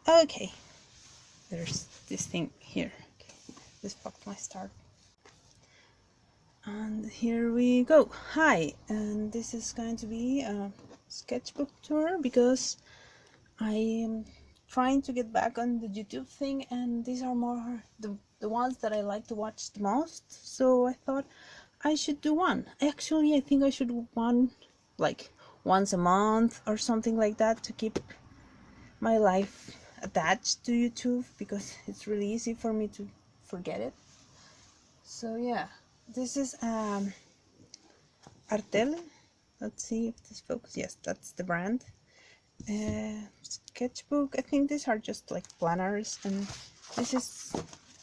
Okay, there's this thing here. Okay, this fucked my start. And here we go. Hi, and this is going to be a sketchbook tour because I am trying to get back on the YouTube thing, and these are more the ones that I like to watch the most. So I thought I should do one. Actually, I think I should do one like once a month or something like that to keep my life attached to YouTube, because it's really easy for me to forget it. So yeah, this is Artel. Let's see if this focus. Yes, that's the brand. Sketchbook. I think these are just like planners, and this is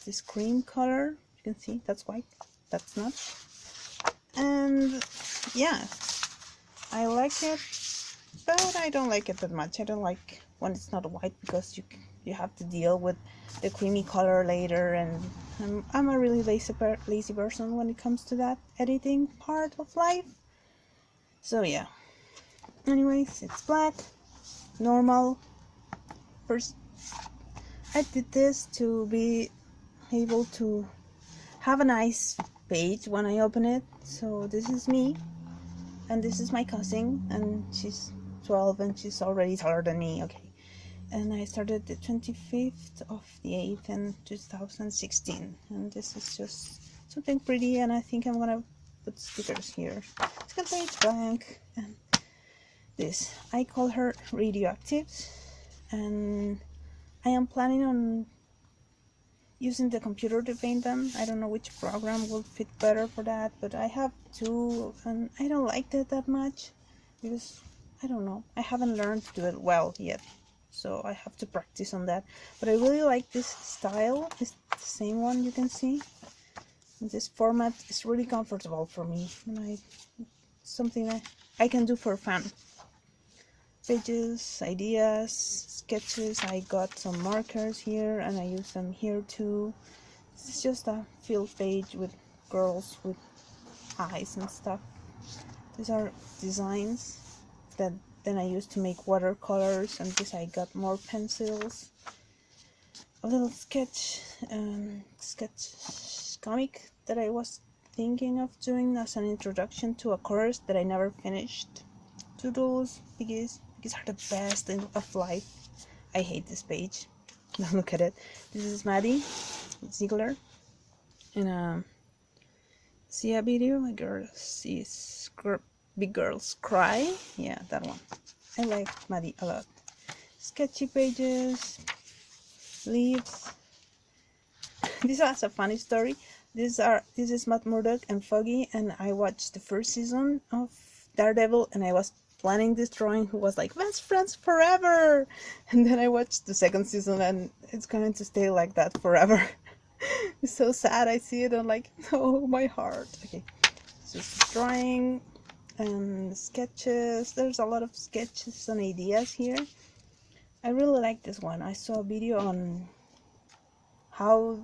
this cream color. You can see that's white, that's not. And yeah, I like it, but I don't like it that much. I don't like when it's not white, because you have to deal with the creamy color later, and I'm a really lazy person when it comes to that editing part of life. So yeah, anyways, it's black, normal. First, I did this to be able to have a nice page when I open it. So this is me, and this is my cousin, and she's 12 and she's already taller than me. Okay, and I started the 25th of the 8th in 2016, and this is just something pretty, and I think I'm gonna put stickers here. Second page blank, and this, I call her Radioactives, and I am planning on using the computer to paint them. I don't know which program will fit better for that, but I have two, and I don't like it that much because I don't know, I haven't learned to do it well yet, so I have to practice on that. But I really like this style. It's the same one you can see. And this format is really comfortable for me, and something that I can do for fun. Pages, ideas, sketches. I got some markers here, and I use them here too. This is just a field page with girls with eyes and stuff. These are designs that then I used to make watercolors, and this I got more pencils. A little sketch comic that I was thinking of doing as an introduction to a course that I never finished. Doodles, biggies are the best of life. I hate this page. Don't look at it. This is Maddie Ziegler in a see a video. A girl sees big girls cry. Yeah, that one. I like Maddie a lot. Sketchy pages, leaves. This has a funny story. This is Matt Murdock and Foggy, and I watched the first season of Daredevil, and I was planning this drawing who was like best friends forever, and then I watched the second season and it's going to stay like that forever. It's so sad. I see it, I'm like, no, my heart. Okay, so drawing and sketches. There's a lot of sketches and ideas here. I really like this one. I saw a video on how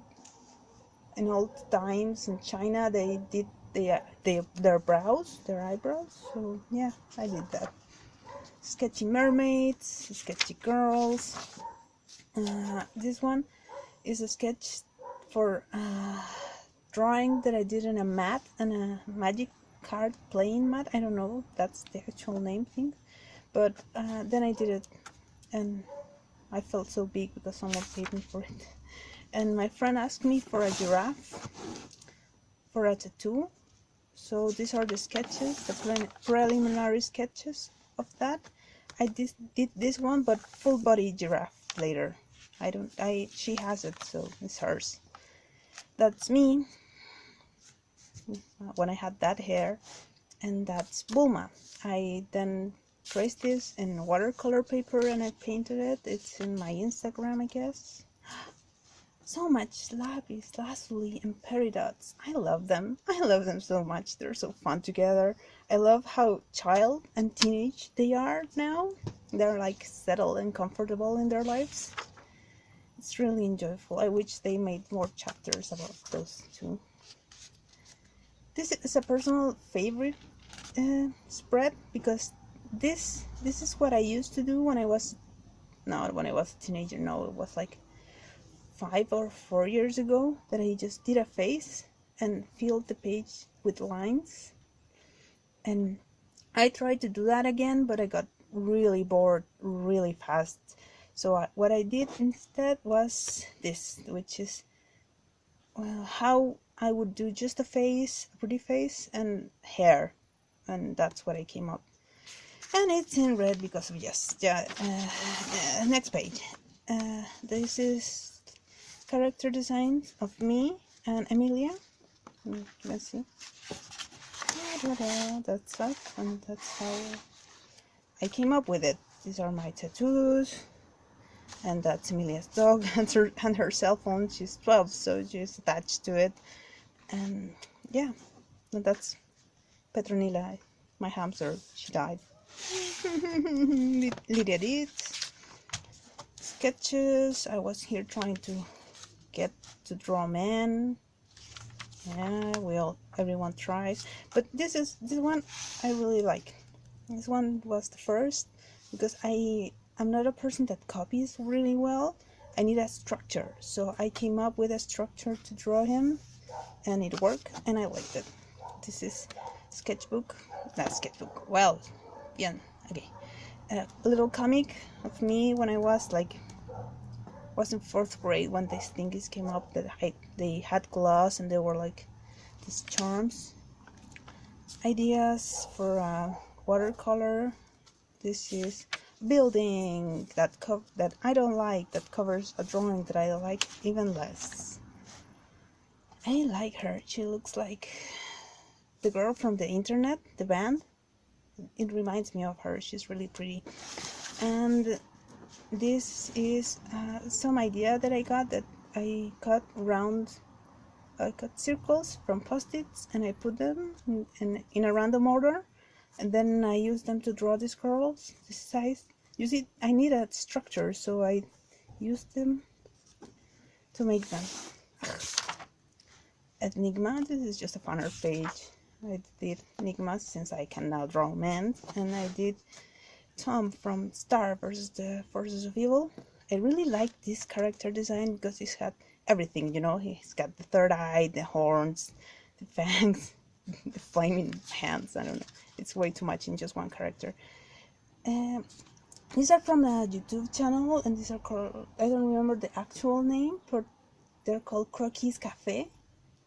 in old times in China they did their eyebrows. So yeah, I did that. Sketchy mermaids, sketchy girls. This one is a sketch for drawing that I did in a mat, and a magic card playing mat. I don't know if that's the actual name thing, but then I did it, and I felt so big because someone paid me for it. And my friend asked me for a giraffe for a tattoo. So these are the sketches, the preliminary sketches of that. I did this one, but full body giraffe later. She has it, so it's hers. That's me when I had that hair, and that's Bulma. I then traced this in watercolor paper and I painted it. It's in my Instagram, I guess. So much lapis lazuli and peridots. I love them. I love them so much. They're so fun together. I love how child and teenage they are now. They're like settled and comfortable in their lives. It's really enjoyable. I wish they made more chapters about those two. This is a personal favorite spread, because this is what I used to do when I was not when I was a teenager, no, it was like 5 or 4 years ago that I just did a face and filled the page with lines. And I tried to do that again, but I got really bored really fast. So what I did instead was this, which is how I would do just a face, a pretty face, and hair, and that's what I came up. And it's in red because of next page. This is character designs of me and Emilia. Let's see. That's that, and that's how I came up with it. These are my tattoos, and that's Emilia's dog and her cell phone. She's 12, so she's attached to it. And yeah, and that's Petronilla, my hamster. She died. Lydia did sketches. I was here trying to get to draw men. Yeah, everyone tries, but this one I really like. This one was the first because I'm not a person that copies really well. I need a structure, so I came up with a structure to draw him, and it worked, and I liked it. This is Sketchbook, not Sketchbook. Well, yeah, okay. A little comic of me when I was in 4th grade when these things came up that they had gloss and they were like these charms. Ideas for watercolor. This is building that I don't like, that covers a drawing that I like even less. I like her. She looks like the girl from the internet, the band. It reminds me of her. She's really pretty. And this is some idea that I got, that I cut circles from post-its and I put them in a random order, and then I use them to draw these girls this size. You see, I need a structure, so I use them to make them. Enigma, this is just a funner page. I did Enigma since I can now draw men, and I did Tom from Star versus the Forces of Evil. I really like this character design because he's got everything, you know. He's got the third eye, the horns, the fangs, the flaming hands. I don't know. It's way too much in just one character. These are from a YouTube channel, and these are called, I don't remember the actual name, but they're called Croquis Cafe,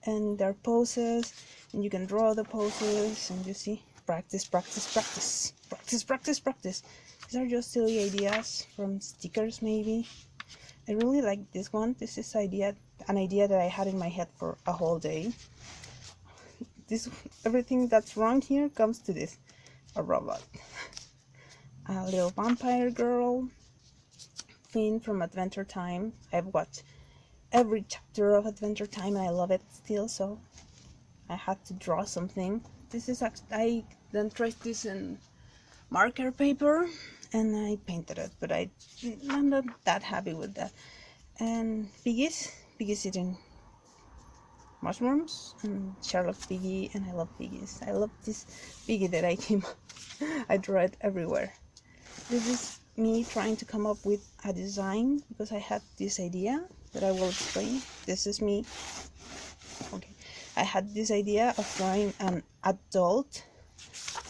and they're poses, and you can draw the poses, and you see, practice, practice, practice, practice, practice, practice. These are just silly ideas from stickers, maybe. I really like this one. This is an idea that I had in my head for a whole day. Everything that's wrong here comes to this. A robot. A little vampire girl. Finn from Adventure Time. I've watched every chapter of Adventure Time and I love it still, so I had to draw something. This is I then traced this in marker paper and I painted it, but I'm not that happy with that. And Piggies eating mushrooms, and Charlotte Piggy, and I love piggies. I love this piggy that I draw it everywhere. This is me trying to come up with a design because I had this idea that I will explain. This is me. Okay, I had this idea of drawing an adult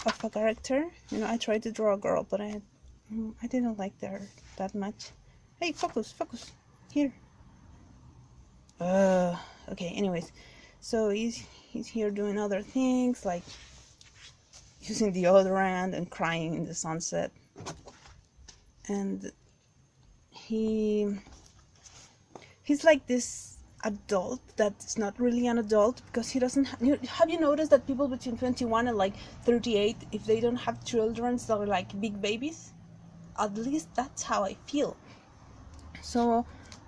of a character. You know, I tried to draw a girl, but I didn't like her that much. Hey, focus, here. Okay, anyways, so he's here doing other things like using deodorant and crying in the sunset, and he's like this adult that's not really an adult because he doesn't have you noticed that people between 21 and like 38, if they don't have children, they're like big babies? At least that's how I feel. So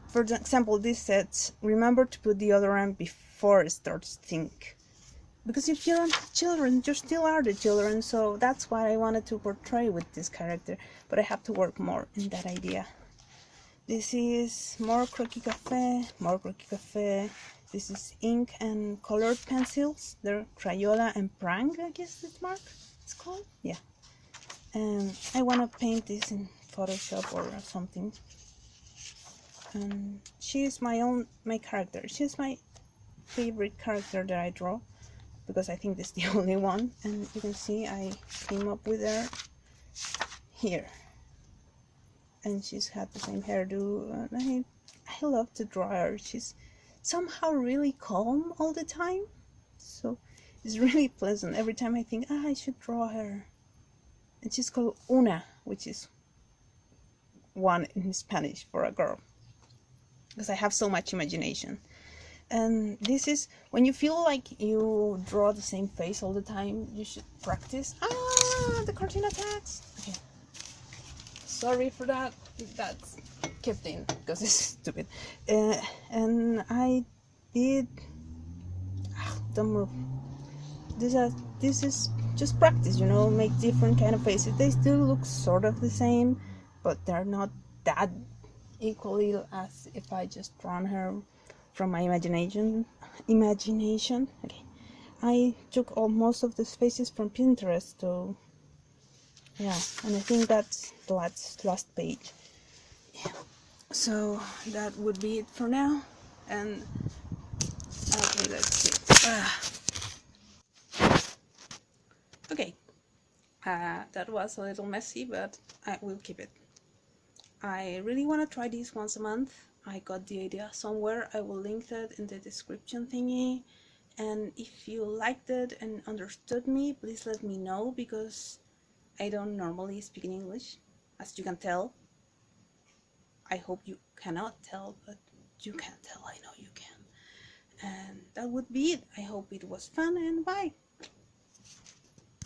for example, this says remember to put deodorant before it starts to stink, because if you don't have children, you still are the children. So that's what I wanted to portray with this character, but I have to work more in that idea. This is more Croquis Cafe. This is ink and colored pencils. They're Crayola and Prang, I guess it's called. Yeah. and I want to paint this in Photoshop or something. And she's my character. She's my favorite character that I draw, because I think this is the only one. And you can see I came up with her here, and she's had the same hairdo, and I love to draw her. She's somehow really calm all the time, so it's really pleasant. Every time I think, I should draw her. And she's called Una, which is one in Spanish for a girl, because I have so much imagination. And this is when you feel like you draw the same face all the time, you should practice. The cartoon attacks. Okay, sorry for that. That's kept in because it's stupid. And I did. Don't move. This is just practice, make different kind of faces. They still look sort of the same, but they're not that equally as if I just drawn her from my imagination. Okay, I took most of these faces from Pinterest, so yeah, and I think that's the last page. Yeah. So that would be it for now, and okay, let's see. Okay, that was a little messy, but I will keep it. I really want to try this once a month. I got the idea somewhere. I will link that in the description thingy. And if you liked it and understood me, please let me know, because I don't normally speak in English, as you can tell. I hope you cannot tell, but you can tell. I know you can. And that would be it. I hope it was fun, and bye.